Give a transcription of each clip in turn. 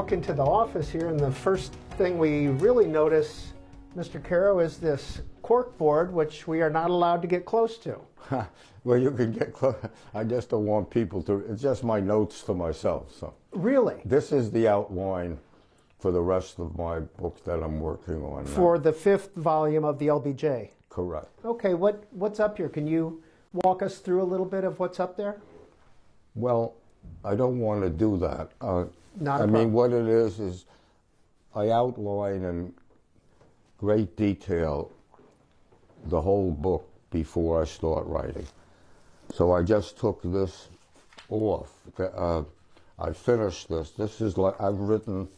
walk into the office here, and the first thing we really notice, Mr. Caro, is this cork board, which we are not allowed to get close to. Well, you can get close. I just don't want people to. It's just my notes to myself. So Really? this is the outline for the rest of my book that I'm working on For now. the 5th volume of the LBJ. Correct. Okay, what's up here? Can you walk us through a little bit of what's up there? Well, I don't want to do that. Not a I mean, problem. what it is I outline in great detail the whole book before I start writing. So I just took this off. I finished this. This is like I've written,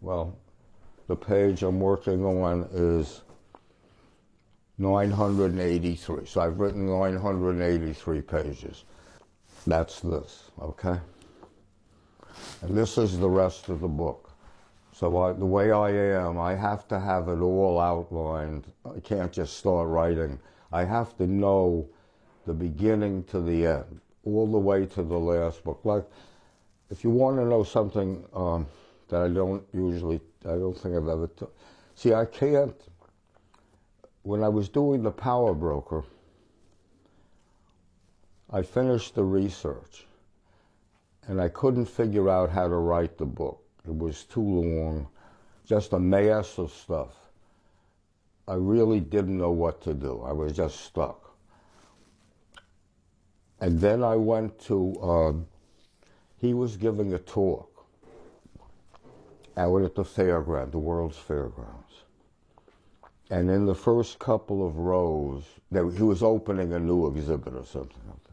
well, the page I'm working on is 983. So I've written 983 pages. That's this, okay? And this is the rest of the book. So the way I am, I have to have it all outlined. I can't just start writing. I have to know the beginning to the end, all the way to the last book. Like, if you want to know something that I don't think I've ever, see, I can't, when I was doing The Power Broker, I finished the research, and I couldn't figure out how to write the book. It was too long, just a mass of stuff. I really didn't know what to do. I was just stuck. And then I went to, he was giving a talk out at the fairground, the World's Fairgrounds. And in the first couple of rows, he was opening a new exhibit or something like that.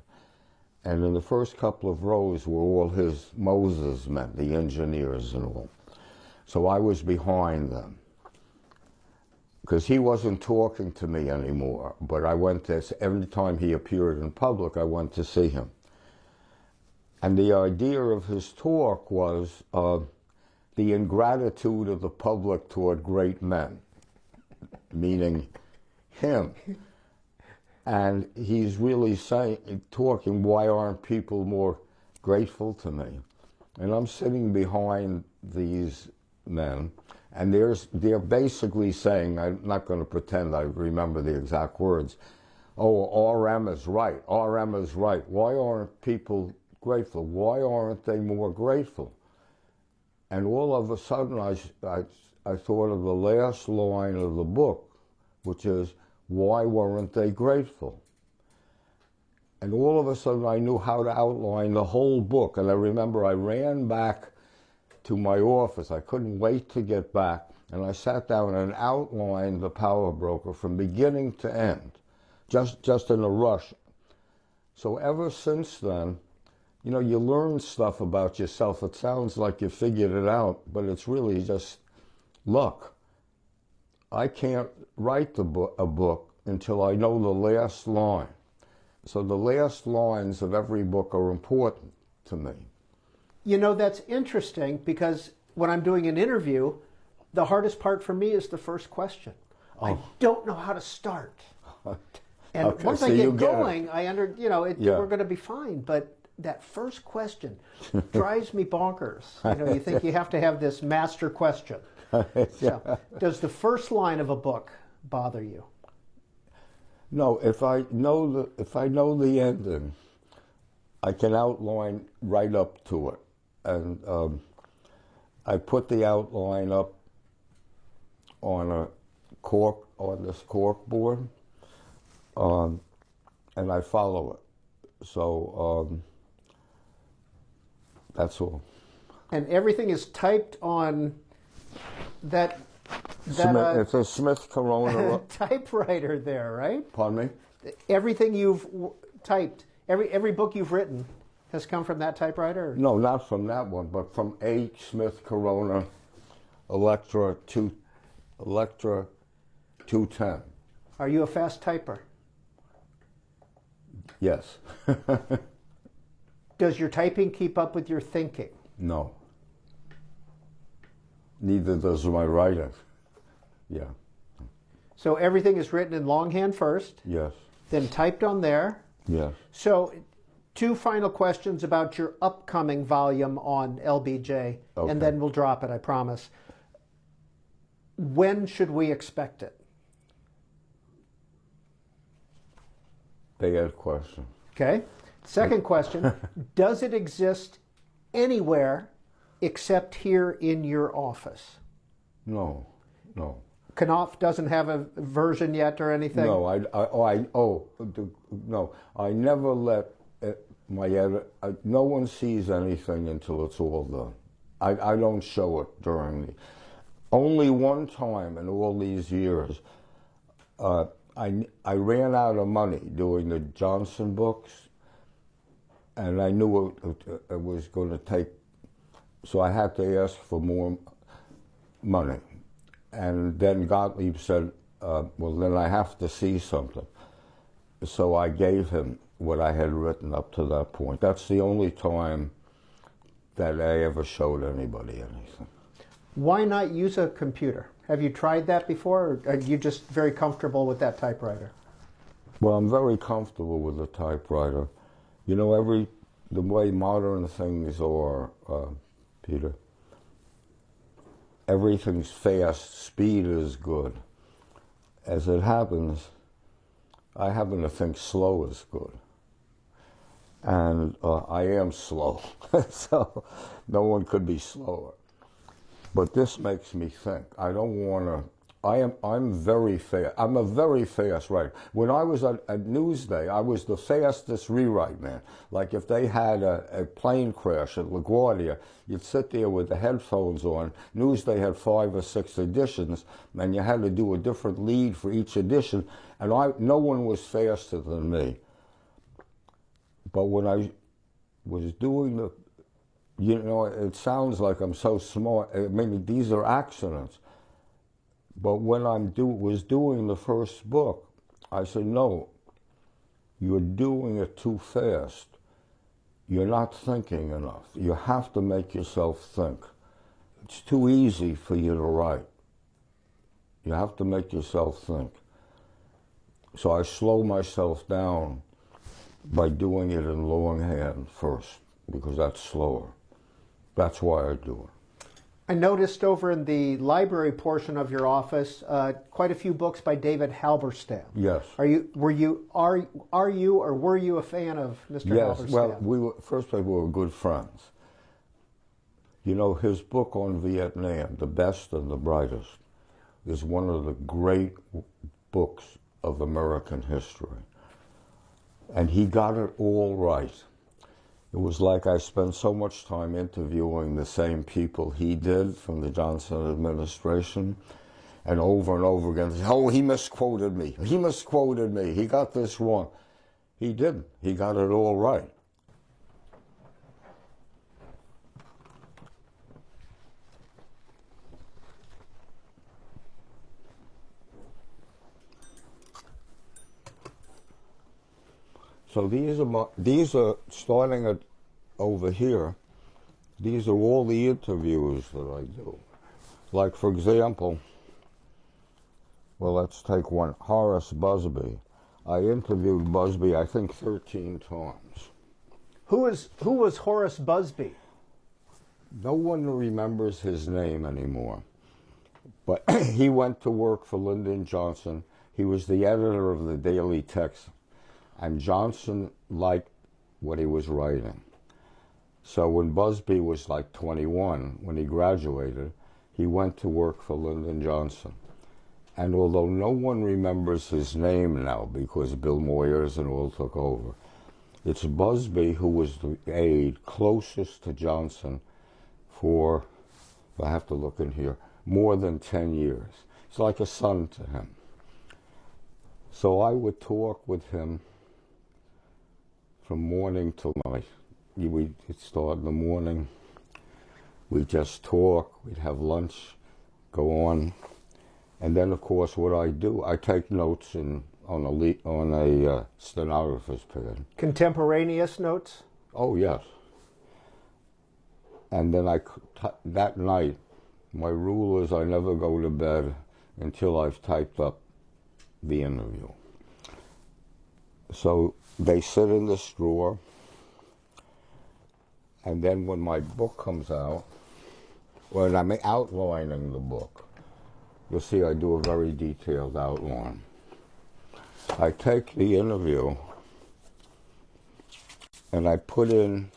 And in the first couple of rows were all his Moses men, the engineers and all. So I was behind them, because he wasn't talking to me anymore. But I went to, every time he appeared in public, I went to see him. And the idea of his talk was the ingratitude of the public toward great men, meaning him. And he's really talking, why aren't people more grateful to me? And I'm sitting behind these men, and they're basically saying, I'm not going to pretend I remember the exact words, oh, RM is right, RM is right. Why aren't people grateful? Why aren't they more grateful? And all of a sudden, I thought of the last line of the book, which is, why weren't they grateful? And all of a sudden I knew how to outline the whole book. And I remember I ran back to my office. I couldn't wait to get back. And I sat down and outlined The Power Broker from beginning to end, just in a rush. So ever since then, you know, you learn stuff about yourself. It sounds like you figured it out, but it's really just luck. I can't write a book until I know the last line. So the last lines of every book are important to me. You know, that's interesting, because when I'm doing an interview, the hardest part for me is the first question. Oh. I don't know how to start. And okay, once so I get going, we're going to be fine. But that first question drives me bonkers. You know, you think you have to have this master question. So, does the first line of a book bother you? No, if I know the ending, I can outline right up to it, and I put the outline up on this cork board, and I follow it. So that's all. And everything is typed on that it's a Smith Corona typewriter there, right? Pardon me? Everything you've typed, every book you've written has come from that typewriter? No, not from that one, but from H. Smith Corona Electra 210. Are you a fast typer? Yes. Does your typing keep up with your thinking? No. Neither does my writing. Yeah. So everything is written in longhand first? Yes. Then typed on there? Yes. So 2 final questions about your upcoming volume on LBJ, Okay. and then we'll drop it, I promise. When should we expect it? Bad question. Okay. Second question, does it exist anywhere except here in your office? No. Knopf doesn't have a version yet or anything? No, no. I never let my editor, no one sees anything until it's all done. I don't show it during the, only one time in all these years, I ran out of money doing the Johnson books, and I knew it was going to take, so I had to ask for more money. And then Gottlieb said, well, then I have to see something. So I gave him what I had written up to that point. That's the only time that I ever showed anybody anything. Why not use a computer? Have you tried that before, or are you just very comfortable with that typewriter? Well, I'm very comfortable with the typewriter. You know, the way modern things are, Peter, everything's fast, speed is good. As it happens, I happen to think slow is good. And I am slow, so no one could be slower. But this makes me think. I don't want to, I'm very fast. I'm a very fast writer. When I was at Newsday, I was the fastest rewrite man. Like if they had a plane crash at LaGuardia, you'd sit there with the headphones on. Newsday had 5 or 6 editions, and you had to do a different lead for each edition, and no one was faster than me. But when I was doing the, you know, it sounds like I'm so smart. I mean, these are accidents. But when I was doing the first book, I said, no, you're doing it too fast. You're not thinking enough. You have to make yourself think. It's too easy for you to write. You have to make yourself think. So I slow myself down by doing it in longhand first, because that's slower. That's why I do it. I noticed over in the library portion of your office quite a few books by David Halberstam. Yes. Are you or were you a fan of Mr. Yes. Halberstam? Well, we were good friends. You know, his book on Vietnam, The Best and the Brightest, is one of the great books of American history. And he got it all right. It was like I spent so much time interviewing the same people he did from the Johnson administration, and over again, oh, he misquoted me. He misquoted me. He got this wrong. He didn't. He got it all right. So these are starting at over here. These are all the interviews that I do. Like, for example, well, let's take one, Horace Busby. I interviewed Busby, I think, 13 times. Who was Horace Busby? No one remembers his name anymore. But he went to work for Lyndon Johnson. He was the editor of the Daily Text. And Johnson liked what he was writing. So when Busby was like 21, when he graduated, he went to work for Lyndon Johnson. And although no one remembers his name now because Bill Moyers and all took over, it's Busby who was the aide closest to Johnson for, I have to look in here, more than 10 years. It's like a son to him. So I would talk with him from morning till night. We'd start in the morning, we'd just talk, we'd have lunch, go on. And then, of course, what I do, I take notes on a stenographer's pad. Contemporaneous notes? Oh, yes. And then that night, my rule is I never go to bed until I've typed up the interview. So they sit in this drawer, And then when my book comes out, when I'm outlining the book, you'll see I do a very detailed outline. I take the interview and I put in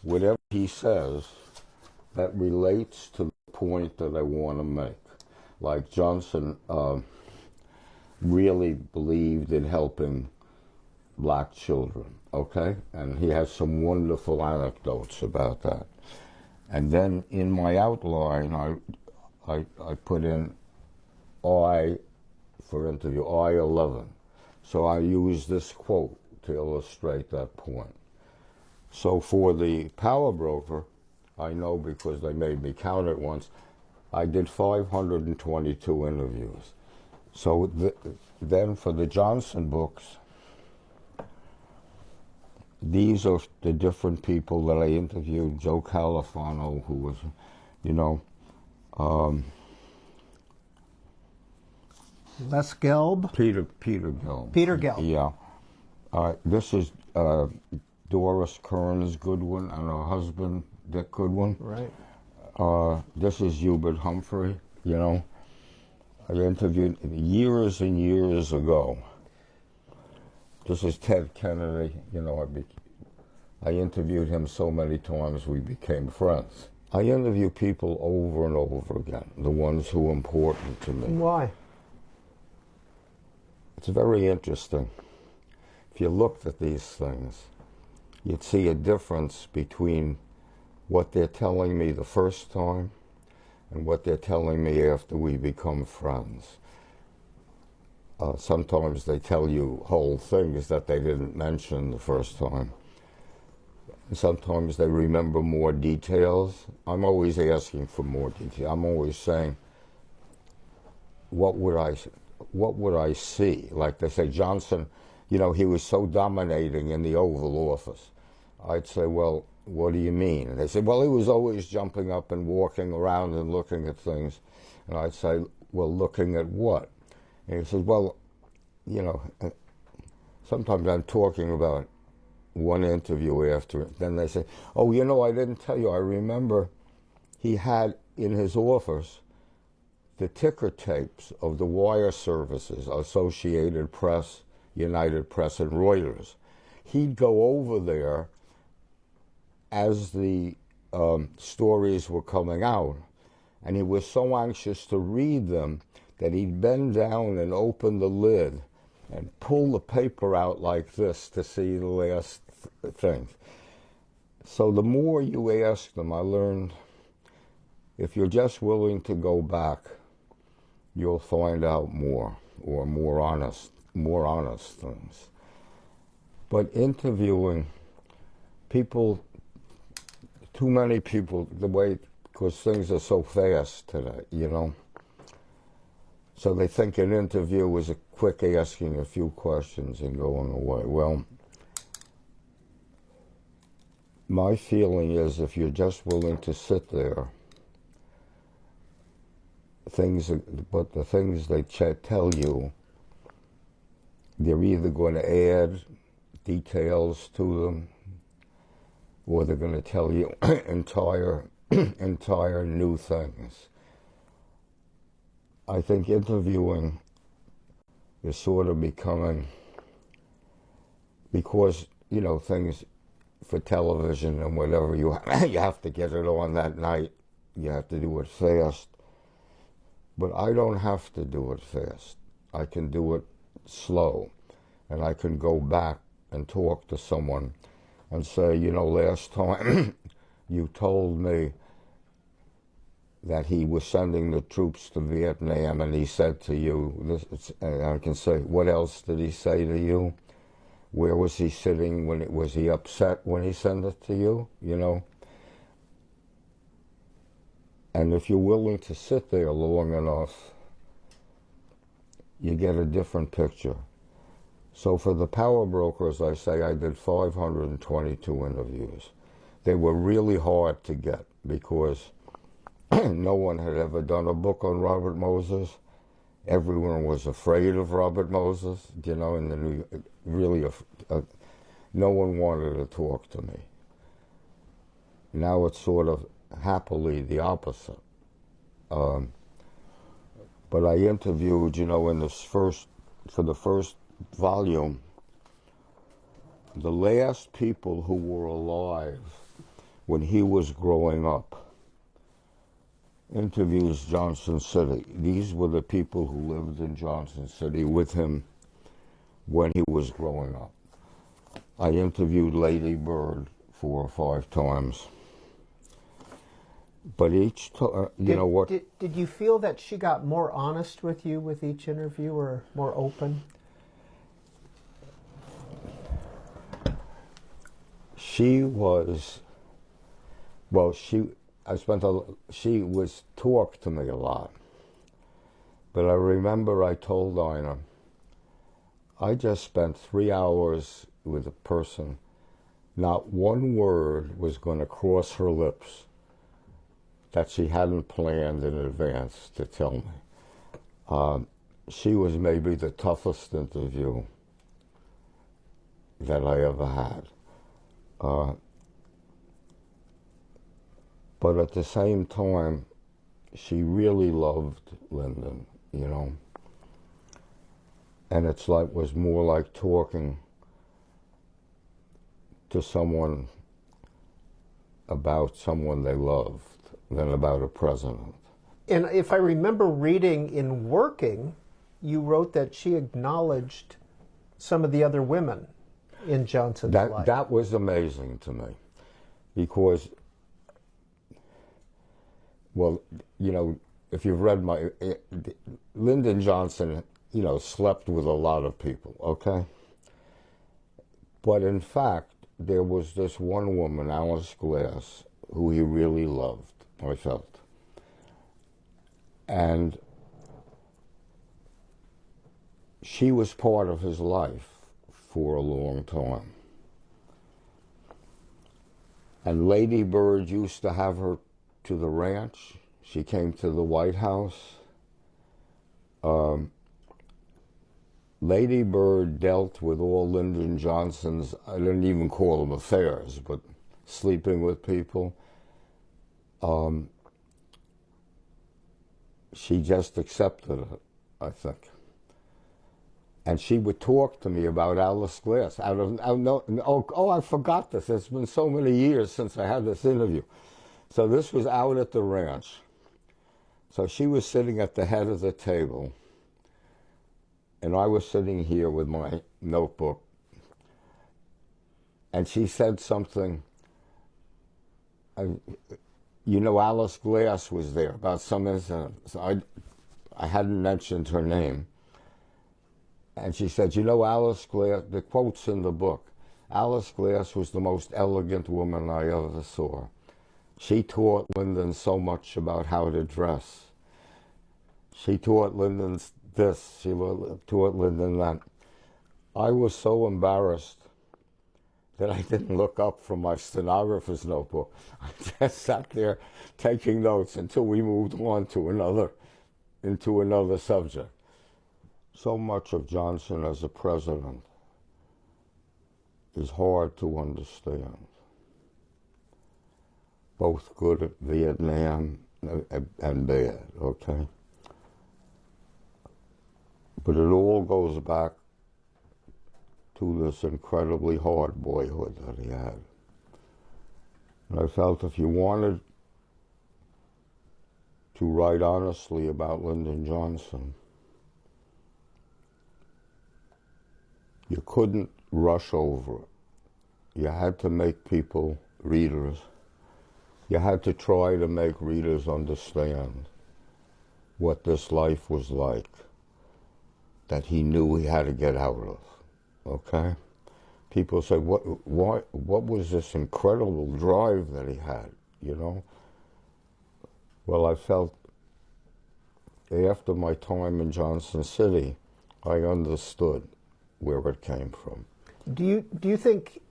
whatever he says that relates to the point that I want to make. Like Johnson really believed in helping black children, okay? And he has some wonderful anecdotes about that. And then in my outline, I put in I, for interview, I-11. So I use this quote to illustrate that point. So for the Power Broker, I know because they made me count it once, I did 522 interviews. So then for the Johnson books, these are the different people that I interviewed. Joe Califano, who was, Les Gelb? Peter Gelb. Peter Gelb. Yeah. This is Doris Kearns Goodwin and her husband, Dick Goodwin. Right. This is Hubert Humphrey, I interviewed years and years ago. This is Ted Kennedy, I interviewed him so many times we became friends. I interview people over and over again, the ones who are important to me. Why? It's very interesting. If you looked at these things, you'd see a difference between what they're telling me the first time and what they're telling me after we become friends. Sometimes they tell you whole things that they didn't mention the first time. Sometimes they remember more details. I'm always asking for more detail. I'm always saying, what would I see? Like they say, Johnson, he was so dominating in the Oval Office. I'd say, well, what do you mean? And they say, well, he was always jumping up and walking around and looking at things. And I'd say, well, looking at what? And he says, well, sometimes I'm talking about one interview after it. Then they say, oh, I didn't tell you. I remember he had in his office the ticker tapes of the wire services, Associated Press, United Press, and Reuters. He'd go over there as the stories were coming out, and he was so anxious to read them that he'd bend down and open the lid and pull the paper out like this to see the last things. So the more you ask them, I learned, if you're just willing to go back, you'll find out more, or more honest things. But interviewing people, too many people, because things are so fast today, So they think an interview is a quick asking a few questions and going away. Well, my feeling is if you're just willing to sit there, the things they tell you, they're either going to add details to them, or they're going to tell you entire new things. I think interviewing is sort of becoming, because, things for television and whatever, you have to get it on that night. You have to do it fast. But I don't have to do it fast. I can do it slow. And I can go back and talk to someone and say, last time you told me that he was sending the troops to Vietnam, and he said to you, this, and I can say, what else did he say to you? Where was he sitting was he upset when he sent it to you, And if you're willing to sit there long enough, you get a different picture. So for the Power Brokers, I say I did 522 interviews. They were really hard to get because no one had ever done a book on Robert Moses. Everyone was afraid of Robert Moses, and no one wanted to talk to me. Now it's sort of happily the opposite. But I interviewed, in this for the first volume, the last people who were alive when he was growing up. Interviews Johnson City. These were the people who lived in Johnson City with him when he was growing up. I interviewed Lady Bird 4 or 5 times. But each time, Did you feel that she got more honest with you with each interview, or more open? She was, well, she was talked to me a lot. But I remember I told Ina, I just spent 3 hours with a person. Not one word was going to cross her lips that she hadn't planned in advance to tell me. She was maybe the toughest interview that I ever had. But at the same time, she really loved Lyndon, And was more like talking to someone about someone they loved than about a president. And if I remember reading in Working, you wrote that she acknowledged some of the other women in Johnson's life. That was amazing to me, because, well, if you've read Lyndon Johnson, slept with a lot of people, okay? But in fact, there was this one woman, Alice Glass, who he really loved, I felt. And she was part of his life for a long time. And Lady Bird used to have her to the ranch. She came to the White House. Lady Bird dealt with all Lyndon Johnson's, I didn't even call them affairs, but sleeping with people. She just accepted it, I think. And she would talk to me about Alice Glass. I forgot this. It's been so many years since I had this interview. So this was out at the ranch. So she was sitting at the head of the table, and I was sitting here with my notebook. And she said something, Alice Glass was there about some incident. So I hadn't mentioned her name. And she said, Alice Glass, the quote's in the book, Alice Glass was the most elegant woman I ever saw. She taught Lyndon so much about how to dress. She taught Lyndon this, she taught Lyndon that. I was so embarrassed that I didn't look up from my stenographer's notebook. I just sat there taking notes until we moved on to another subject. So much of Johnson as a president is hard to understand. Both good at Vietnam and bad, okay? But it all goes back to this incredibly hard boyhood that he had. And I felt if you wanted to write honestly about Lyndon Johnson, you couldn't rush over it. You had to make people, readers, you had to try to make readers understand what this life was like, that he knew he had to get out of, okay? People say, what was this incredible drive that he had, Well, I felt after my time in Johnson City, I understood where it came from. Do you think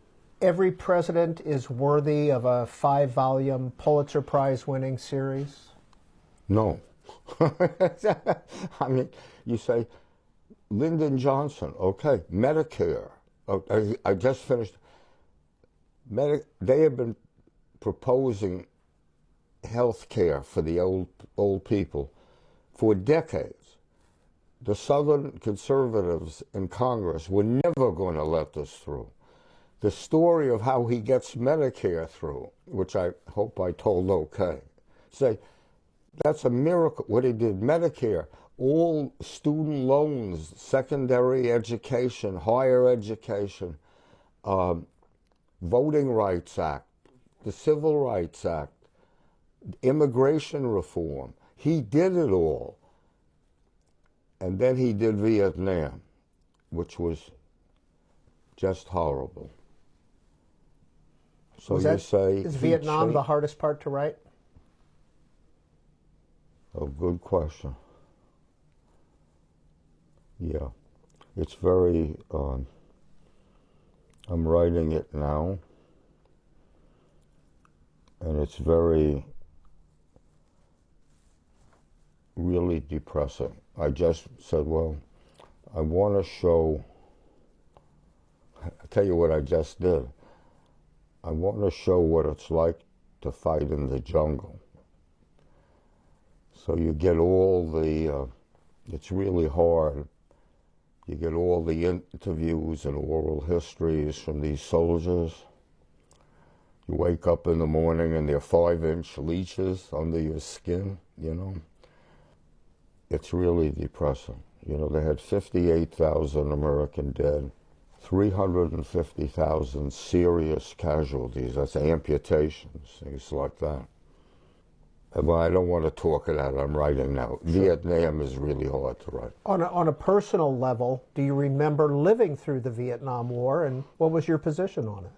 every president is worthy of a 5-volume Pulitzer Prize winning series? No. I mean, you say, Lyndon Johnson, okay, Medicare. I just finished. They have been proposing health care for the old people for decades. The Southern conservatives in Congress were never going to let this through. The story of how he gets Medicare through, which I hope I told okay, say that's a miracle. What he did, Medicare, all student loans, secondary education, higher education, Voting Rights Act, the Civil Rights Act, immigration reform. He did it all. And then he did Vietnam, which was just horrible. So you say... Is Vietnam the hardest part to write? Oh, good question. Yeah. It's very... I'm writing it now. And it's very... really depressing. I just said, well, I want to show... I'll tell you what I just did. I want to show what it's like to fight in the jungle. So you get all the, it's really hard. You get all the interviews and oral histories from these soldiers. You wake up in the morning and they're 5-inch leeches under your skin, you know. It's really depressing. You know, they had 58,000 American dead. 350,000 serious casualties, that's amputations, things like that. But I don't want to talk it out, I'm writing now. Sure. Vietnam is really hard to write. On a personal level, do you remember living through the Vietnam War, and what was your position on it?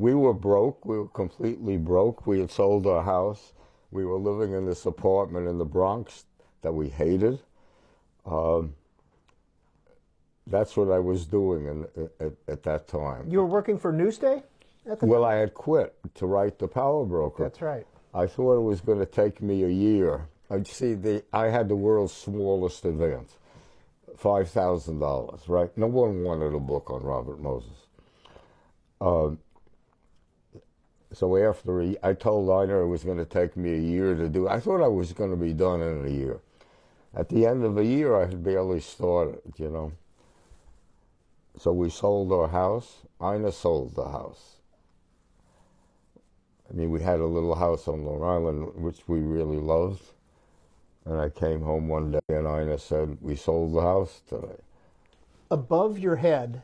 We were broke, we were completely broke. We had sold our house. We were living in this apartment in the Bronx that we hated. That's what I was doing at that time. You were working for Newsday at the time? Well, I had quit to write The Power Broker. That's right. I thought it was going to take me a year. I had the world's smallest advance, $5,000, right? No one wanted a book on Robert Moses. So after I told Einar it was going to take me a year to do. I thought I was going to be done in a year. At the end of a year, I had barely started, you know. So we sold our house. Einar sold the house. I mean, we had a little house on Long Island, which we really loved. And I came home one day and Einar said, we sold the house today. Above your head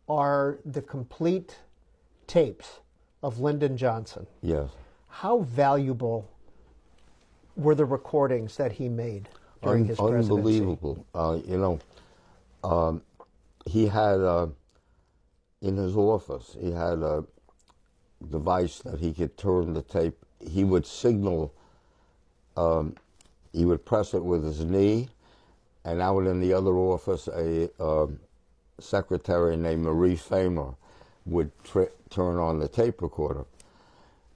are the complete tapes of Lyndon Johnson. Yes. How valuable were the recordings that he made during his presidency? Unbelievable. You know, he had, in his office, he had a device that he could turn the tape. He would signal, he would press it with his knee, and out in the other office, a secretary named Marie Famer would turn on the tape recorder.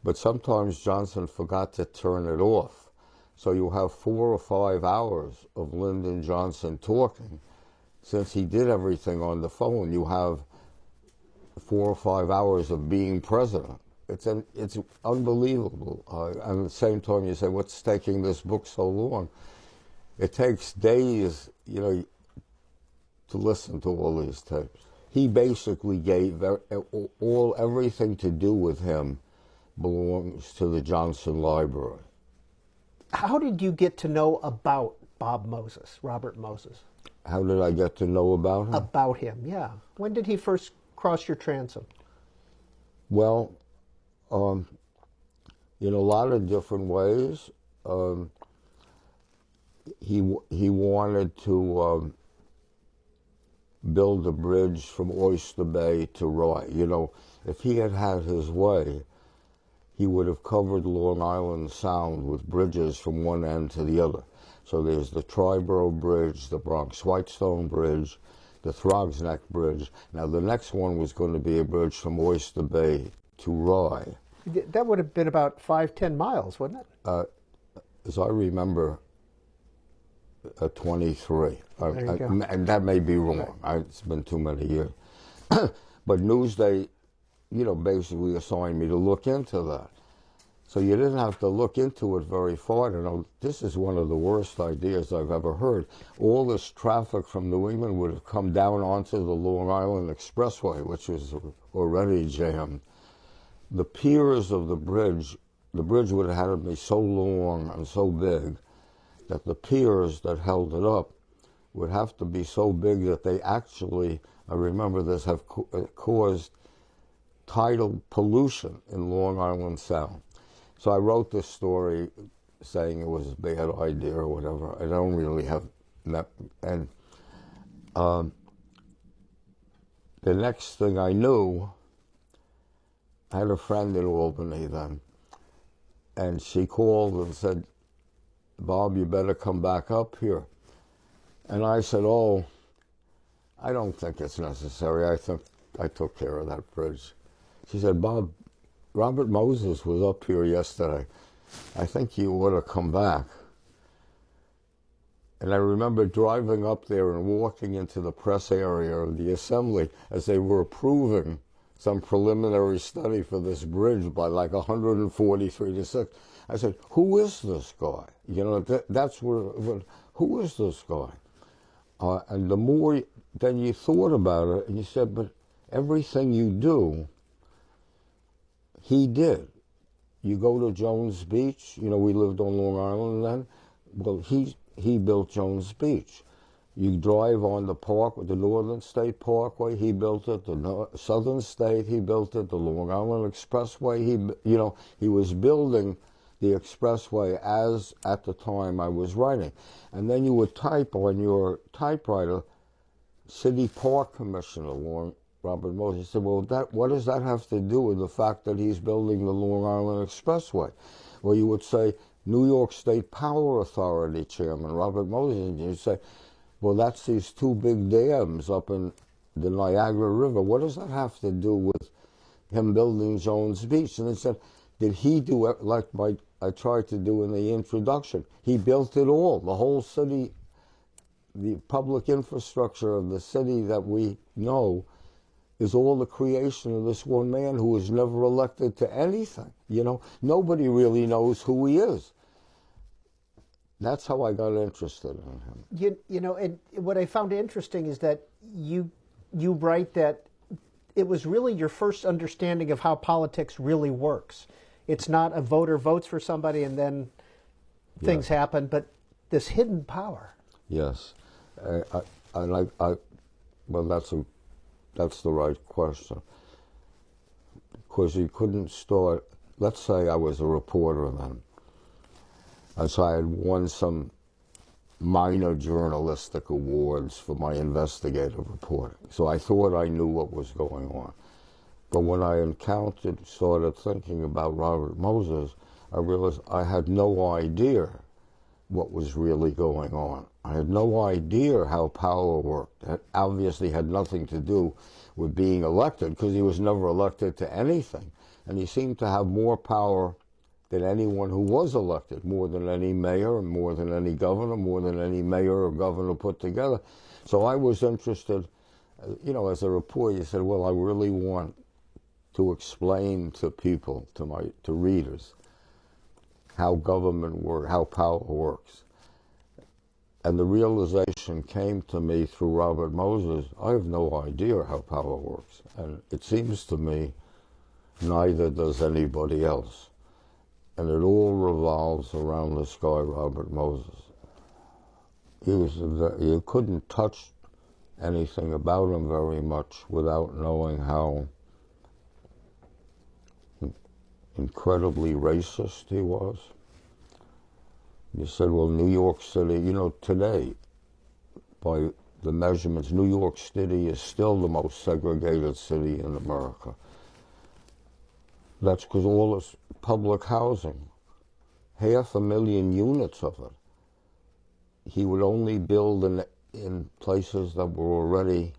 But sometimes Johnson forgot to turn it off. So you have 4 or 5 hours of Lyndon Johnson talking. Since he did everything on the phone, you have 4 or 5 hours of being president. It's unbelievable. And at the same time, you say, what's taking this book so long? It takes days, you know, to listen to all these tapes. He basically gave everything to do with him belongs to the Johnson Library. How did you get to know about Bob Moses, Robert Moses? How did I get to know about him? About him, yeah. When did he first cross your transom? Well, in a lot of different ways. He wanted to build a bridge from Oyster Bay to Rye. You know, if he had had his way, he would have covered Long Island Sound with bridges from one end to the other. So there's the Triborough Bridge, the Bronx-Whitestone Bridge, the Throgs Neck Bridge. Now the next one was going to be a bridge from Oyster Bay to Rye. That would have been about 5-10 miles, wouldn't it? As I remember, 23. There you go. And that may be wrong. It's been too many years. But Newsday, basically assigned me to look into that. So you didn't have to look into it very far to know this is one of the worst ideas I've ever heard. All this traffic from New England would have come down onto the Long Island Expressway, which was already jammed. The piers of the bridge would have had to be so long and so big that the piers that held it up would have to be so big that they actually, I remember this, have caused tidal pollution in Long Island Sound. So I wrote this story saying it was a bad idea or whatever. I don't really have that. And the next thing I knew, I had a friend in Albany then, and she called and said, Bob, you better come back up here. And I said, oh, I don't think it's necessary. I think I took care of that bridge. She said, Bob, Robert Moses was up here yesterday. I think you ought to come back. And I remember driving up there and walking into the press area of the assembly as they were approving some preliminary study for this bridge by like 143 to 6. I said, who is this guy? That's where, who is this guy? And the more then you thought about it, and you said, but everything you do, he did. You go to Jones Beach, we lived on Long Island then. Well, he built Jones Beach. You drive on the park, the Northern State Parkway, he built it. The Southern State, he built it. The Long Island Expressway, he was building the expressway as at the time I was writing. And then you would type on your typewriter, City Park Commissioner, Robert Moses. He said, well, what does that have to do with the fact that he's building the Long Island Expressway? Well, you would say, New York State Power Authority Chairman, Robert Moses. And you'd say, well, that's these two big dams up in the Niagara River. What does that have to do with him building Jones Beach? And they said, did he do it like I tried to do in the introduction? He built it all, the whole city, the public infrastructure of the city that we know is all the creation of this one man who was never elected to anything. Nobody really knows who he is. That's how I got interested in him. And what I found interesting is that you write that it was really your first understanding of how politics really works. It's not a voter votes for somebody and then things happen, but this hidden power. Yes, well, that's the right question. Because you couldn't start. Let's say I was a reporter then. And so I had won some minor journalistic awards for my investigative reporting. So I thought I knew what was going on. But when I started thinking about Robert Moses, I realized I had no idea what was really going on. I had no idea how power worked. It obviously had nothing to do with being elected, because he was never elected to anything. And he seemed to have more power than anyone who was elected, more than any mayor, more than any governor, more than any mayor or governor put together. So I was interested, as a reporter, you said, well, I really want to explain to people, to readers, how government works, how power works. And the realization came to me through Robert Moses, I have no idea how power works. And it seems to me neither does anybody else. And it all revolves around this guy, Robert Moses. You couldn't touch anything about him very much without knowing how incredibly racist he was. You said, well, New York City, today, by the measurements, New York City is still the most segregated city in America. That's because all this public housing, 500,000 units of it, he would only build in places that were already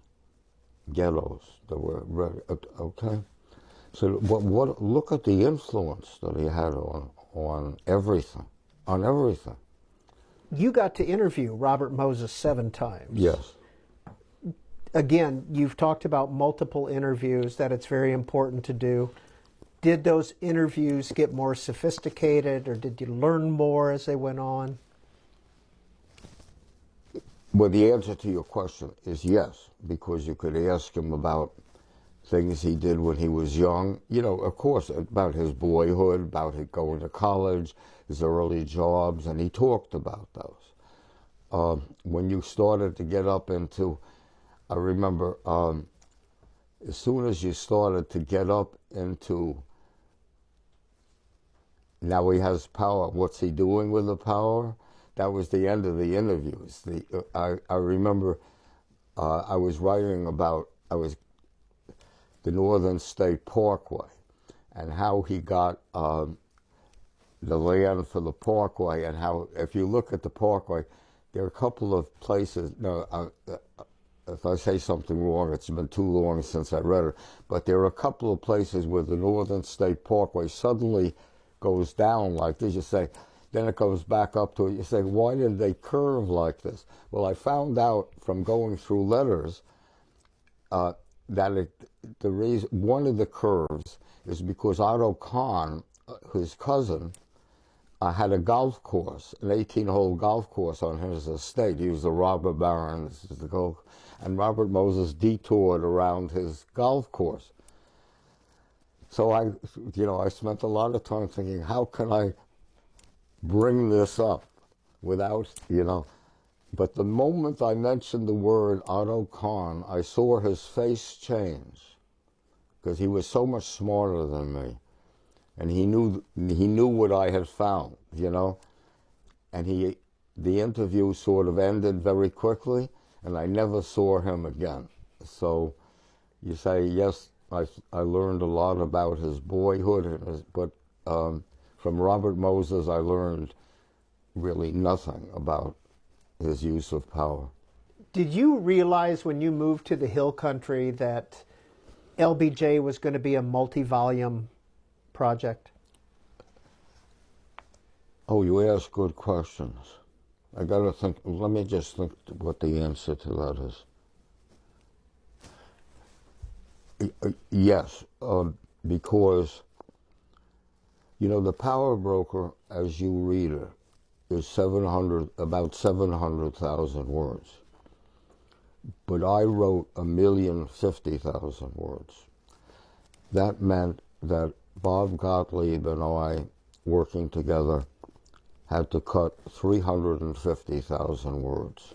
ghettos, that were ready, okay? So look at the influence that he had on everything, on everything. You got to interview Robert Moses 7 times. Yes. again, you've talked about multiple interviews, that it's very important to do. Did those interviews get more sophisticated, or did you learn more as they went on? Well, the answer to your question is yes, because you could ask him about things he did when he was young. You know, of course, about his boyhood, about his going to college, his early jobs, and he talked about those. When you started to get up into, I remember, as soon as you started to get up into, now he has power, what's he doing with the power? That was the end of the interviews. I remember I was writing about, the Northern State Parkway and how he got the land for the parkway, and how, if you look at the parkway, there are a couple of places, if I say something wrong, it's been too long since I read it, but there are a couple of places where the Northern State Parkway suddenly goes down like this. You say, then it goes back up to it. You say, why did they curve like this? Well, I found out from going through letters that the reason, one of the curves is because Otto Kahn, his cousin, had a golf course, an 18-hole golf course on his estate. He was the robber baron, this is the golf, and Robert Moses detoured around his golf course. So I spent a lot of time thinking, how can I bring this up without, but the moment I mentioned the word Otto Kahn, I saw his face change, because he was so much smarter than me, and he knew what I had found, and the interview sort of ended very quickly, and I never saw him again. So you say, yes, I learned a lot about his boyhood, but from Robert Moses I learned really nothing about his use of power. Did you realize when you moved to the Hill Country that LBJ was going to be a multi-volume project? Oh, you ask good questions. I got to think. Let me just think what the answer to that is. Yes, because, the Power Broker, as you read it, is about 700,000 words. But I wrote 1,050,000 words. That meant that Bob Gottlieb and I, working together, had to cut 350,000 words.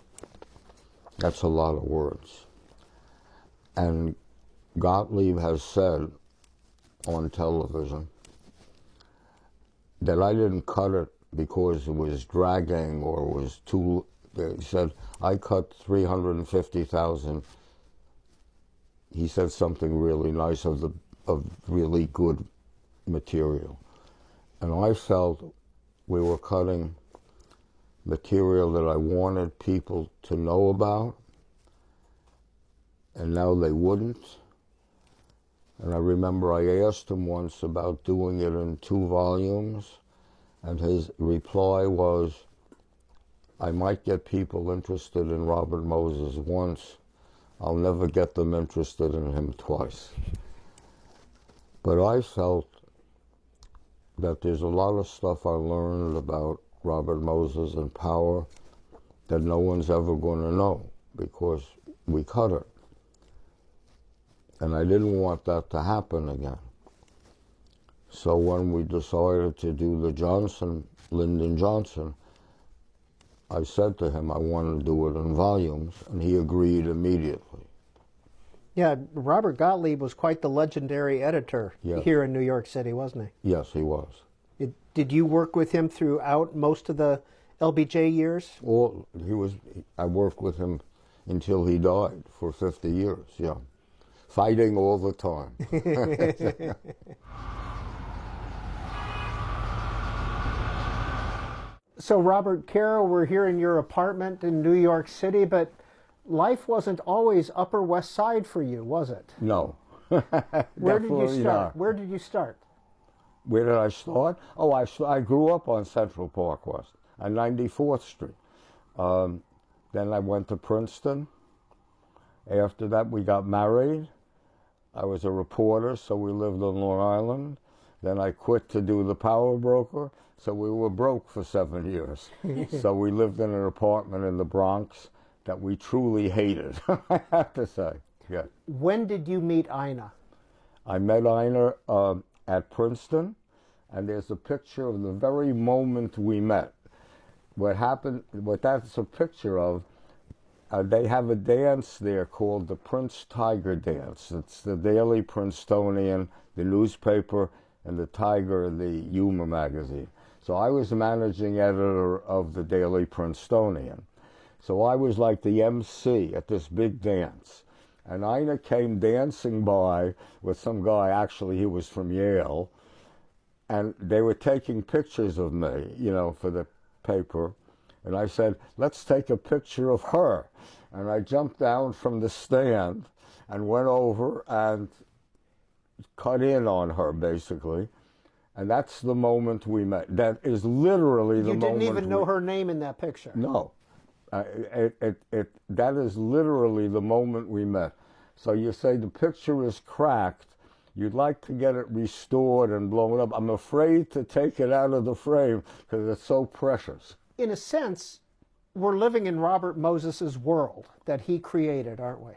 That's a lot of words. And Gottlieb has said on television that I didn't cut it because it was dragging or was too. He said, I cut 350,000. He said something really nice of really good material. And I felt we were cutting material that I wanted people to know about, and now they wouldn't. And I remember I asked him once about doing it in 2 volumes, and his reply was, I might get people interested in Robert Moses once, I'll never get them interested in him twice. But I felt that there's a lot of stuff I learned about Robert Moses and power that no one's ever going to know, because we cut it. And I didn't want that to happen again. So when we decided to do the Lyndon Johnson, I said to him I wanted to do it in volumes, and he agreed immediately. Yeah, Robert Gottlieb was quite the legendary editor here in New York City, wasn't he? Yes, he was. Did you work with him throughout most of the LBJ years? Well, I worked with him until he died for 50 years, yeah. Fighting all the time. So, Robert Caro, we're here in your apartment in New York City, but life wasn't always Upper West Side for you, was it? No. Where did you start? Not. Where did you start? Where did I start? Oh, I grew up on Central Park West, on 94th Street. Then I went to Princeton, After that, we got married. I was a reporter, so we lived on Long Island. Then I quit to do the power broker, so we were broke for 7 years. So we lived in an apartment in the Bronx that we truly hated, I have to say. Yeah. When did you meet Ina? I met Ina at Princeton, and there's a picture of the very moment we met. What happened, what that's a picture of, they have a dance there called the Prince Tiger Dance. It's the Daily Princetonian, the newspaper, and the Tiger, the humor magazine. So I was the managing editor of the Daily Princetonian. So I was like the MC at this big dance. And Ina came dancing by with some guy, actually he was from Yale, and they were taking pictures of me, you know, for the paper. And I said, let's take a picture of her. And I jumped down from the stand and went over and cut in on her, basically. And that's the moment we met. That is literally the moment. You didn't even know her name in that picture. No. That is literally the moment we met. So you say the picture is cracked. You'd like to get it restored and blown up. I'm afraid to take it out of the frame because it's so precious. In a sense, we're living in Robert Moses's world that he created, aren't we?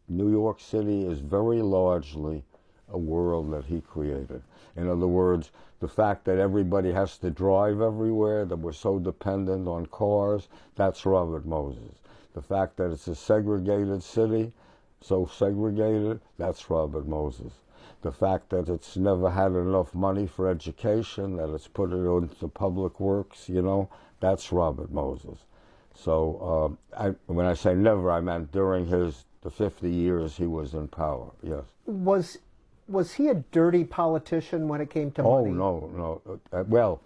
New York City is very largely a world that he created. In other words, the fact that everybody has to drive everywhere, that we're so dependent on cars, that's Robert Moses. The fact that it's a segregated city, so segregated, that's Robert Moses. The fact that it's never had enough money for education, that it's put it into public works, you know, that's Robert Moses. So when I say never, I meant during the 50 years he was in power, yes. Was he a dirty politician when it came to money? Oh, no. Well,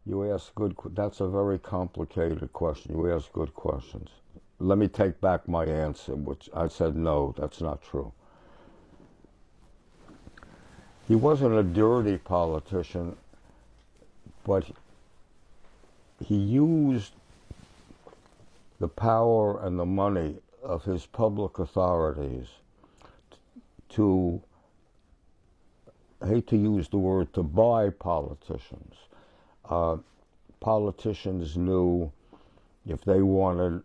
you ask that's a very complicated question. You ask good questions. Let me take back my answer, which I said no, that's not true. He wasn't a dirty politician, but he used the power and the money of his public authorities to, I hate to use the word, to buy politicians. Politicians knew if they wanted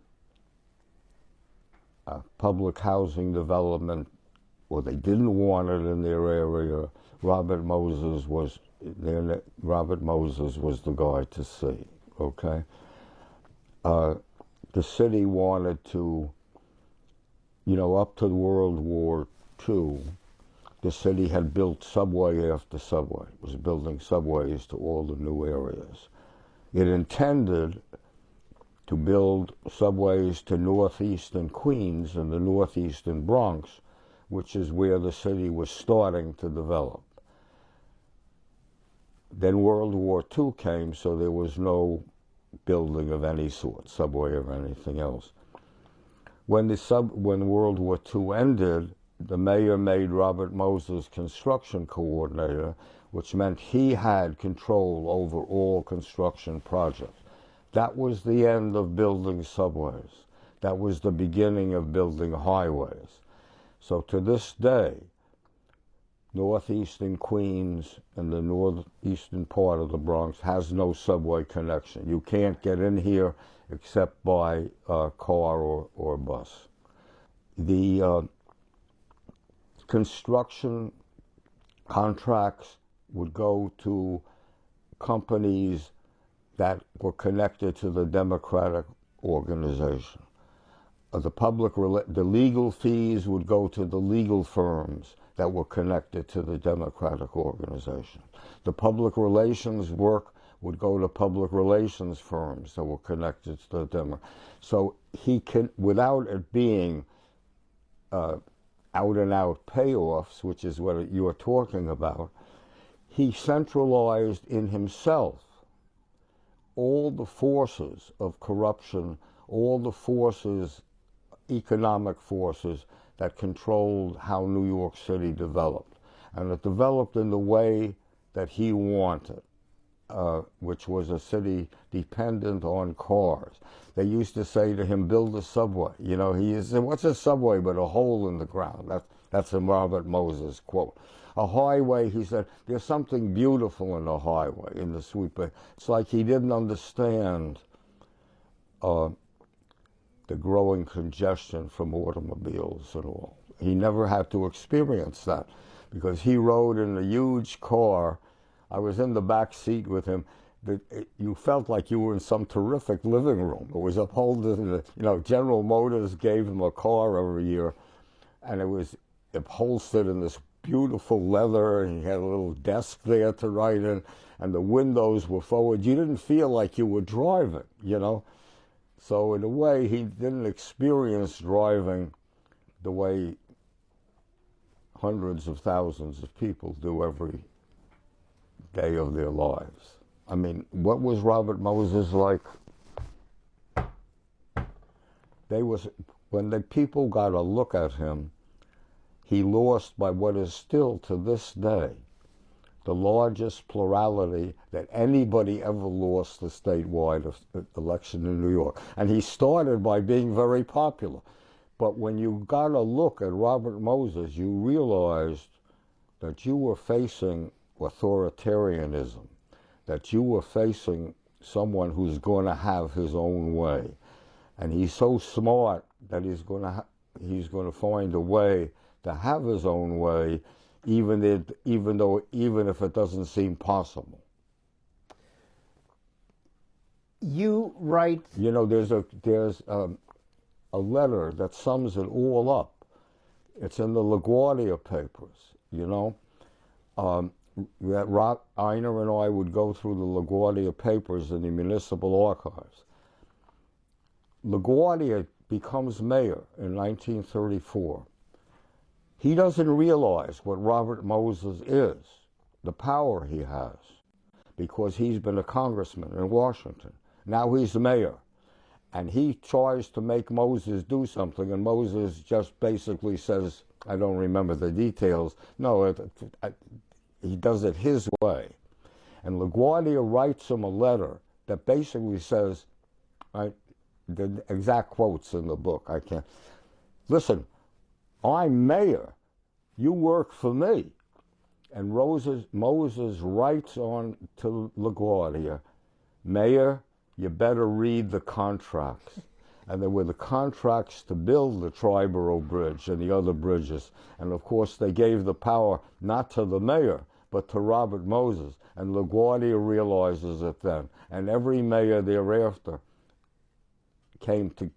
public housing development, or they didn't want it in their area, Robert Moses was the guy to see, okay? The city wanted to, you know, up to World War II, the city had built subway after subway. It was building subways to all the new areas. It intended to build subways to northeastern Queens and the northeastern Bronx, which is where the city was starting to develop. Then World War II came, so there was no building of any sort, subway or anything else. When World War II ended, the mayor made Robert Moses construction coordinator, which meant he had control over all construction projects. That was the end of building subways. That was the beginning of building highways. So to this day, northeastern Queens and the northeastern part of the Bronx has no subway connection. You can't get in here except by car or bus. The construction contracts would go to companies that were connected to the Democratic organization. The legal fees would go to the legal firms that were connected to the Democratic organization. The public relations work would go to public relations firms that were connected to the Democratic. So he can, without it being out-and-out payoffs, which is what you're talking about, he centralized in himself all the forces of corruption, all the forces, economic forces that controlled how New York City developed. And it developed in the way that he wanted. which was a city dependent on cars. They used to say to him, build a subway. You know, he said, what's a subway but a hole in the ground? That's a Robert Moses quote. A highway, he said, there's something beautiful in a highway, in the sweet bay. It's like he didn't understand the growing congestion from automobiles and all. He never had to experience that because he rode in a huge car. I was in the back seat with him. You felt like you were in some terrific living room. It was upholstered, you know, General Motors gave him a car every year, and it was upholstered in this beautiful leather, and he had a little desk there to write in, and the windows were forward. You didn't feel like you were driving, you know? So in a way, he didn't experience driving the way hundreds of thousands of people do every day of their lives. I mean, what was Robert Moses like? When the people got a look at him, he lost by what is still to this day the largest plurality that anybody ever lost the statewide election in New York. And he started by being very popular. But when you got a look at Robert Moses, you realized that you were facing authoritarianism, that you were facing someone who's going to have his own way. And he's so smart that he's going to find a way to have his own way, even if it doesn't seem possible. You write. You know, there's a letter that sums it all up. It's in the LaGuardia papers. You know, that Einar and I would go through the LaGuardia papers in the municipal archives. LaGuardia becomes mayor in 1934. He doesn't realize what Robert Moses is, the power he has, because he's been a congressman in Washington. Now he's the mayor. And he tries to make Moses do something, and Moses just basically says, I don't remember the details. No, he does it his way. And LaGuardia writes him a letter that basically says, the exact quotes in the book, I can't. Listen, I'm mayor. You work for me. And Moses writes on to LaGuardia, Mayor, you better read the contracts. And there were the contracts to build the Triborough Bridge and the other bridges. And of course, they gave the power not to the mayor, but to Robert Moses. And LaGuardia realizes it then. And every mayor thereafter came to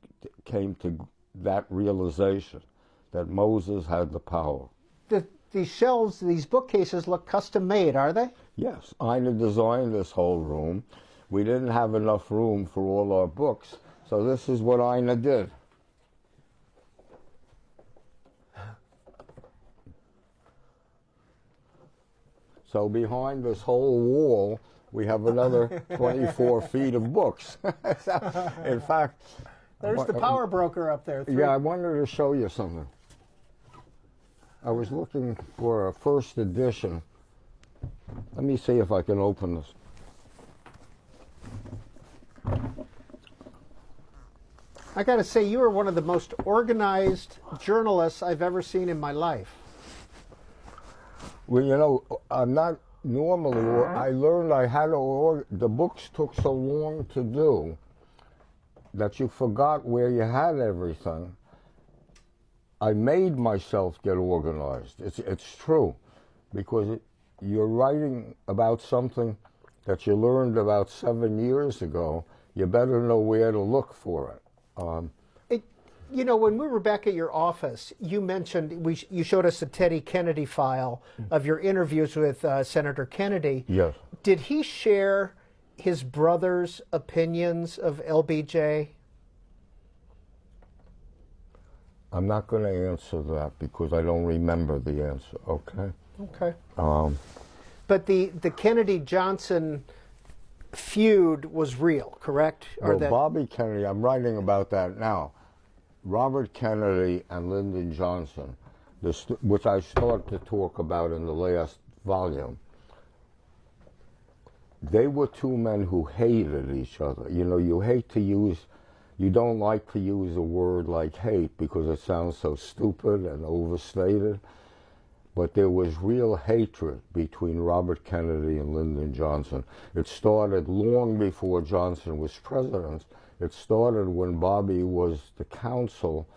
that realization that Moses had the power. These shelves, these bookcases look custom made, are they? Yes. Einar designed this whole room. We didn't have enough room for all our books, so this is what Einar did. So behind this whole wall, we have another 24 feet of books. In fact, there's the Power Broker up there. Yeah, I wanted to show you something. I was looking for a first edition. Let me see if I can open this. I got to say, you are one of the most organized journalists I've ever seen in my life. Well, you know, I'm not normally, I learned I had to, the books took so long to do that you forgot where you had everything. I made myself get organized. It's true, because you're writing about something that you learned about 7 years ago. You better know where to look for it. You know, when we were back at your office, you mentioned, you showed us a Teddy Kennedy file of your interviews with Senator Kennedy. Yes. Did he share his brother's opinions of LBJ? I'm not going to answer that because I don't remember the answer, okay? Okay. But the Kennedy-Johnson feud was real, correct? Well, Bobby Kennedy, I'm writing about that now. Robert Kennedy and Lyndon Johnson, which I start to talk about in the last volume, they were two men who hated each other. You know, you don't like to use a word like hate because it sounds so stupid and overstated, but there was real hatred between Robert Kennedy and Lyndon Johnson. It started long before Johnson was president. It started when Bobby was the counsel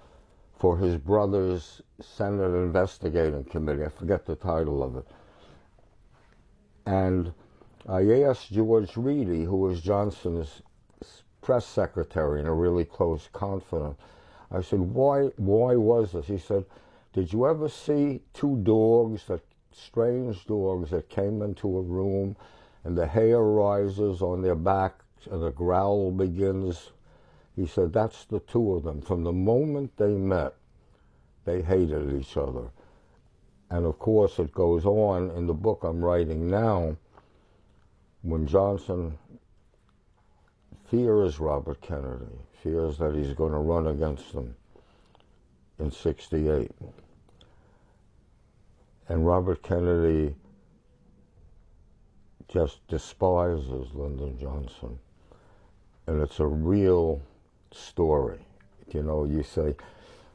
for his brother's Senate Investigating Committee. I forget the title of it. And I asked George Reedy, who was Johnson's press secretary and a really close confidant, I said, why was this? He said, did you ever see two dogs, strange dogs that came into a room and the hair rises on their backs and the growl begins? He said, that's the two of them. From the moment they met, they hated each other. And of course, it goes on in the book I'm writing now, when Johnson fears Robert Kennedy, fears that he's going to run against him in '68. And Robert Kennedy just despises Lyndon Johnson. And it's a real story. You know, you say,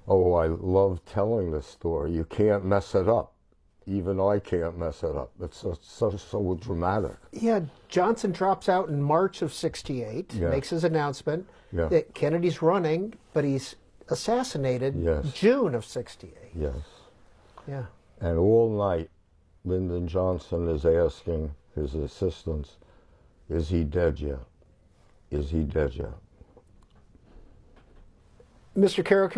oh, I love telling this story. You can't mess it up. Even I can't mess it up. It's so dramatic. Yeah, Johnson drops out in March of '68, makes his announcement that Kennedy's running, but he's assassinated June of '68. Yes. Yeah. And all night, Lyndon Johnson is asking his assistants, is he dead yet? Is he dead yet? Mr. Caro,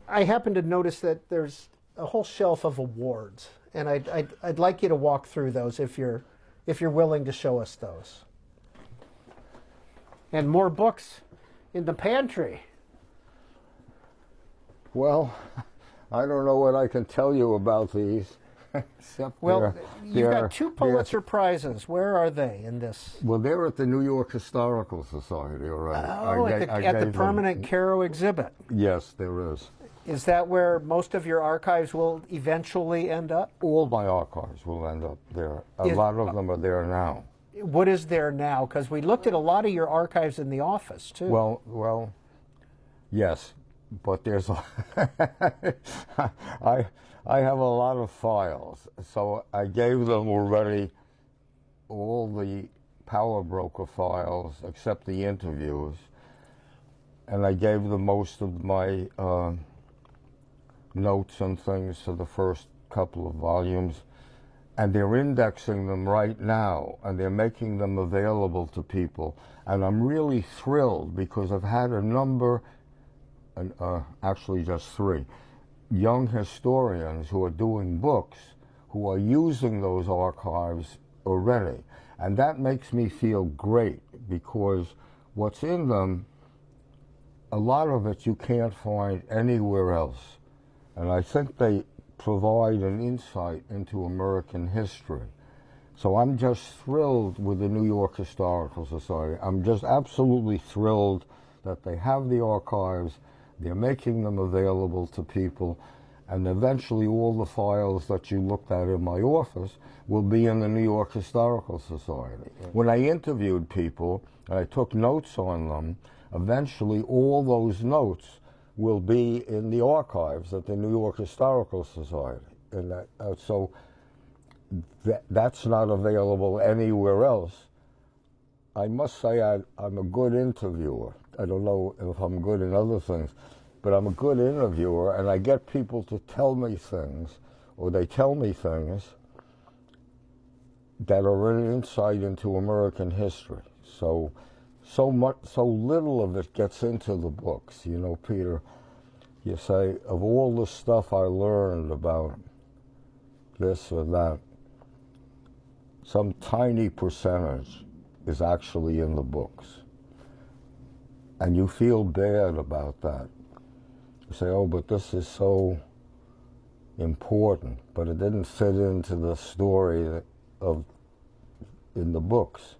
I happen to notice that there's a whole shelf of awards, and I'd like you to walk through those if you're willing to show us those. And more books in the pantry. Well, I don't know what I can tell you about these. Well, you've got two Pulitzer Prizes. Where are they in this? Well, they're at the New York Historical Society, all right. Oh, at the permanent Caro exhibit. Yes, there is. Is that where most of your archives will eventually end up? All my archives will end up there. A lot of them are there now. What is there now? Because we looked at a lot of your archives in the office, too. Well, yes, but there's I have a lot of files, so I gave them already all the Power Broker files except the interviews, and I gave them most of my notes and things to the first couple of volumes, and they're indexing them right now, and they're making them available to people, and I'm really thrilled because I've had a number, actually just 3, young historians who are doing books who are using those archives already. And that makes me feel great because what's in them, a lot of it you can't find anywhere else. And I think they provide an insight into American history. So I'm just thrilled with the New York Historical Society. I'm just absolutely thrilled that they have the archives. They're making them available to people, and eventually all the files that you looked at in my office will be in the New York Historical Society. When I interviewed people and I took notes on them, eventually all those notes will be in the archives at the New York Historical Society. And so that's not available anywhere else. I must say I'm a good interviewer. I don't know if I'm good in other things, but I'm a good interviewer, and I get people to tell me things, or they tell me things that are an insight into American history. So little of it gets into the books. You know, Peter, you say, of all the stuff I learned about this or that, some tiny percentage is actually in the books. And you feel bad about that. You say, oh, but this is so important, but it didn't fit into the story in the books.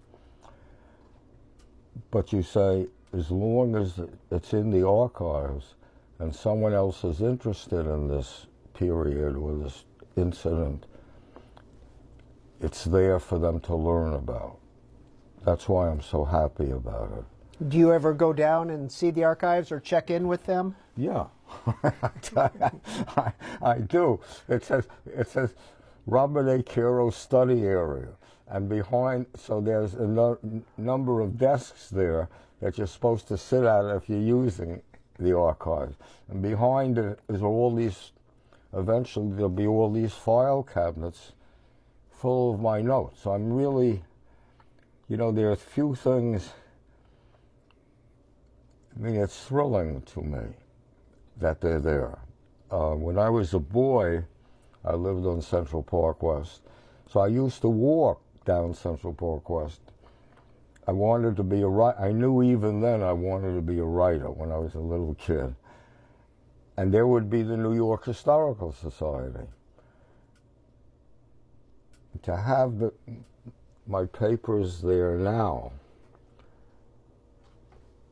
But you say, as long as it's in the archives and someone else is interested in this period or this incident, it's there for them to learn about. That's why I'm so happy about it. Do you ever go down and see the archives or check in with them? Yeah, I do. It says Robert A. Caro Study Area, and behind, so there's a number of desks there that you're supposed to sit at if you're using the archives. And behind it is all these, eventually there'll be all these file cabinets full of my notes. So I'm really, there are few things, I mean, it's thrilling to me that they're there. When I was a boy, I lived on Central Park West, so I used to walk down Central Park West. I wanted to be a writer. I knew even then I wanted to be a writer when I was a little kid. And there would be the New York Historical Society. To have my papers there now,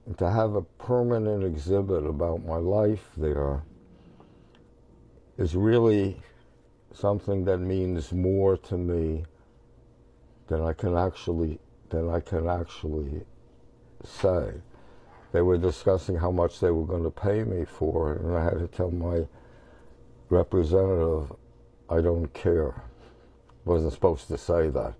and to have a permanent exhibit about my life there is really something that means more to me than I can actually say. They were discussing how much they were going to pay me for it, and I had to tell my representative, I don't care. Wasn't supposed to say that.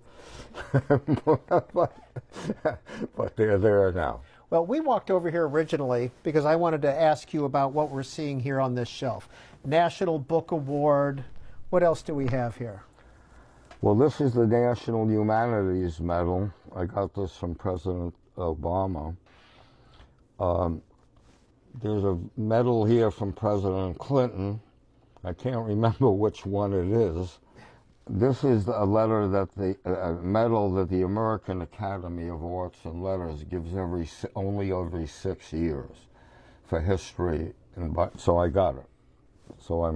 but they're there now. Well, we walked over here originally because I wanted to ask you about what we're seeing here on this shelf. National Book Award. What else do we have here? Well, this is the National Humanities Medal. I got this from President Obama. There's a medal here from President Clinton. I can't remember which one it is. This is a letter that a medal that the American Academy of Arts and Letters gives only every 6 years for history, so I got it. So I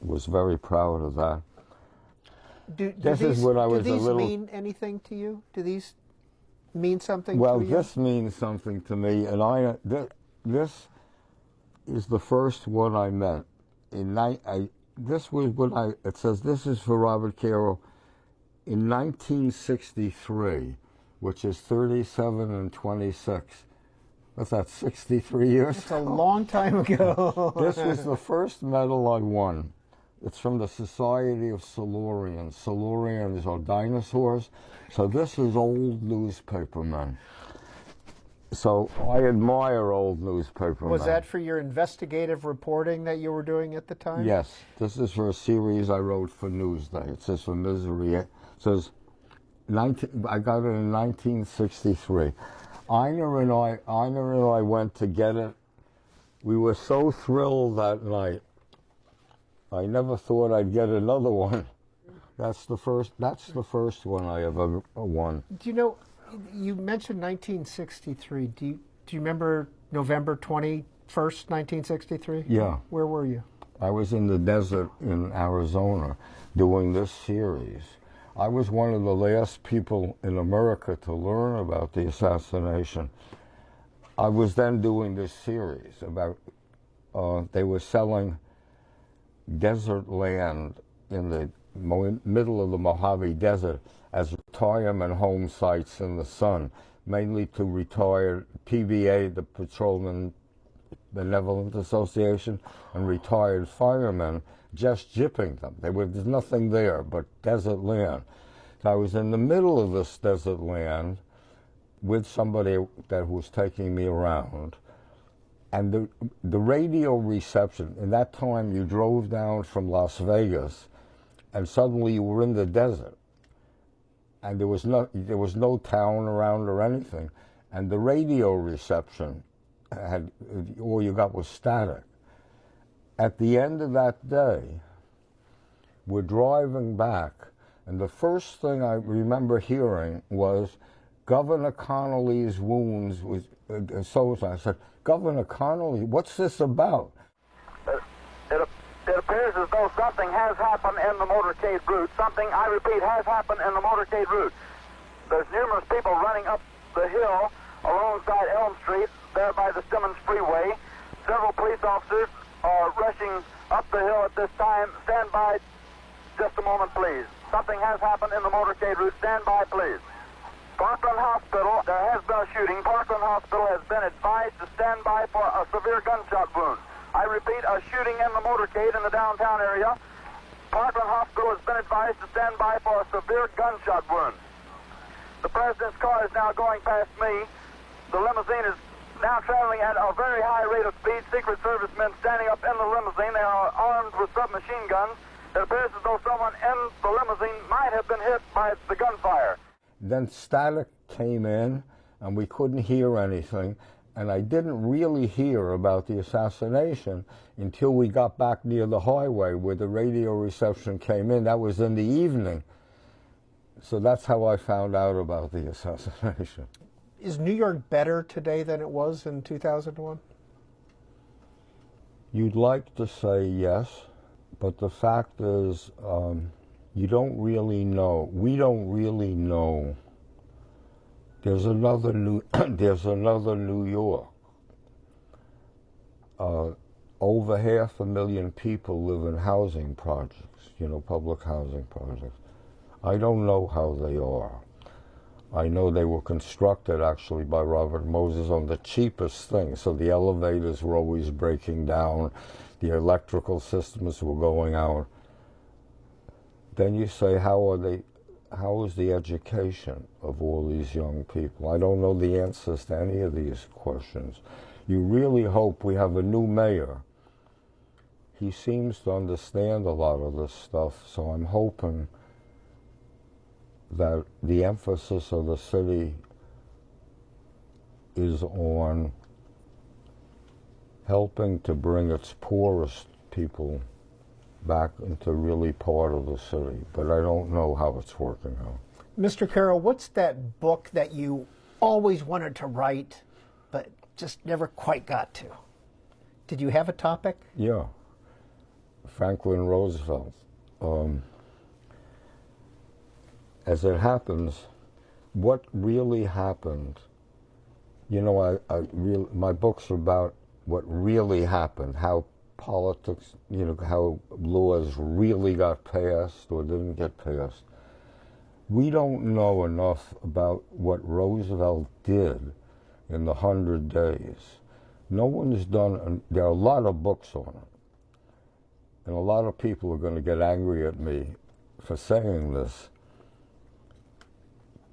was very proud of that. Do these mean anything to you? Do these mean something to you? Well, this means something to me, and this is the first one I met. This was when it says this is for Robert Caro in 1963, which is 37 and 26. What's that, 63 years? That's a long time ago. This was the first medal I won. It's from the Society of Silurians. Silurians are dinosaurs. So this is old newspapermen. So I admire old newspapermen. Was that for your investigative reporting that you were doing at the time? Yes. This is for a series I wrote for Newsday. It says for Misery. It says, I got it in 1963. Einar and I went to get it. We were so thrilled that night. I never thought I'd get another one. That's the first one I ever won. Do you know, you mentioned 1963. Do you remember November 21st, 1963? Yeah. Where were you? I was in the desert in Arizona doing this series. I was one of the last people in America to learn about the assassination. I was then doing this series about, they were selling desert land in the middle of the Mojave Desert as retirement home sites in the sun, mainly to retired PBA, the Patrolman Benevolent Association, and retired firemen, just gypping them. There's nothing there but desert land. So I was in the middle of this desert land with somebody that was taking me around. And the radio reception, in that time you drove down from Las Vegas and suddenly you were in the desert. And there was no town around or anything. And the radio reception all you got was static. At the end of that day, we're driving back, and the first thing I remember hearing was Governor Connolly's wounds was so. I said, Governor Connolly, what's this about? It appears as though something has happened in the motorcade route. Something, I repeat, has happened in the motorcade route. There's numerous people running up the hill alongside Elm Street, there by the Simmons Freeway. Several police officers are rushing up the hill at this time. Stand by just a moment, please. Something has happened in the motorcade route. Stand by, please. Parkland Hospital, there has been a shooting. Parkland Hospital has been advised to stand by for a severe gunshot wound. I repeat, a shooting in the motorcade in the downtown area. Parkland Hospital has been advised to stand by for a severe gunshot wound. The president's car is now going past me. The limousine is now traveling at a very high rate of speed. Secret Service men standing up in the limousine. They are armed with submachine guns. It appears as though someone in the limousine might have been hit by the gunfire. Then static came in, and we couldn't hear anything. And I didn't really hear about the assassination until we got back near the highway where the radio reception came in. That was in the evening. So that's how I found out about the assassination. Is New York better today than it was in 2001? You'd like to say yes, but the fact is you don't really know. We don't really know. There's another New York. Over 500,000 people live in housing projects, public housing projects. I don't know how they are. I know they were constructed actually by Robert Moses on the cheapest thing. So the elevators were always breaking down, the electrical systems were going out. Then you say, how is the education of all these young people? I don't know the answers to any of these questions. You really hope we have a new mayor. He seems to understand a lot of this stuff, so I'm hoping that the emphasis of the city is on helping to bring its poorest people back into really part of the city, but I don't know how it's working out. Mr. Caro, what's that book that you always wanted to write, but just never quite got to? Did you have a topic? Yeah, Franklin Roosevelt. As it happens, what really happened, my books are about what really happened, how politics, how laws really got passed or didn't get passed. We don't know enough about what Roosevelt did in the 100 days. No one's done, there are a lot of books on it. And a lot of people are going to get angry at me for saying this,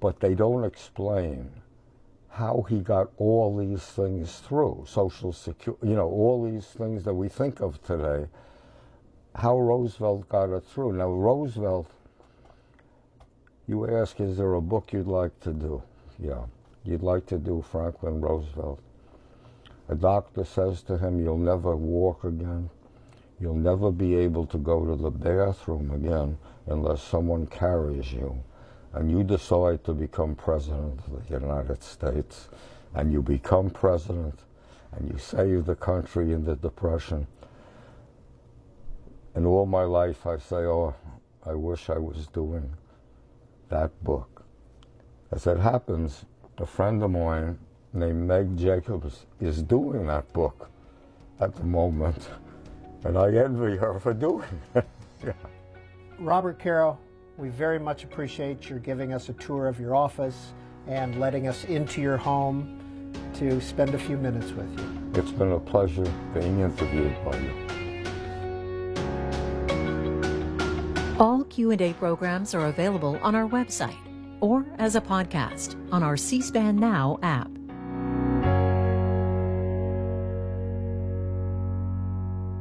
but they don't explain how he got all these things through, Social Security, all these things that we think of today, how Roosevelt got it through. Now, Roosevelt, you ask, is there a book you'd like to do? Yeah, you'd like to do Franklin Roosevelt. A doctor says to him, you'll never walk again. You'll never be able to go to the bathroom again unless someone carries you. And you decide to become president of the United States, and you become president, and you save the country in the Depression. And all my life I say, oh, I wish I was doing that book. As it happens, a friend of mine named Meg Jacobs is doing that book at the moment, and I envy her for doing it. Yeah. Robert Caro, we very much appreciate your giving us a tour of your office and letting us into your home to spend a few minutes with you. It's been a pleasure being interviewed by you. All Q&A programs are available on our website or as a podcast on our C-SPAN Now app.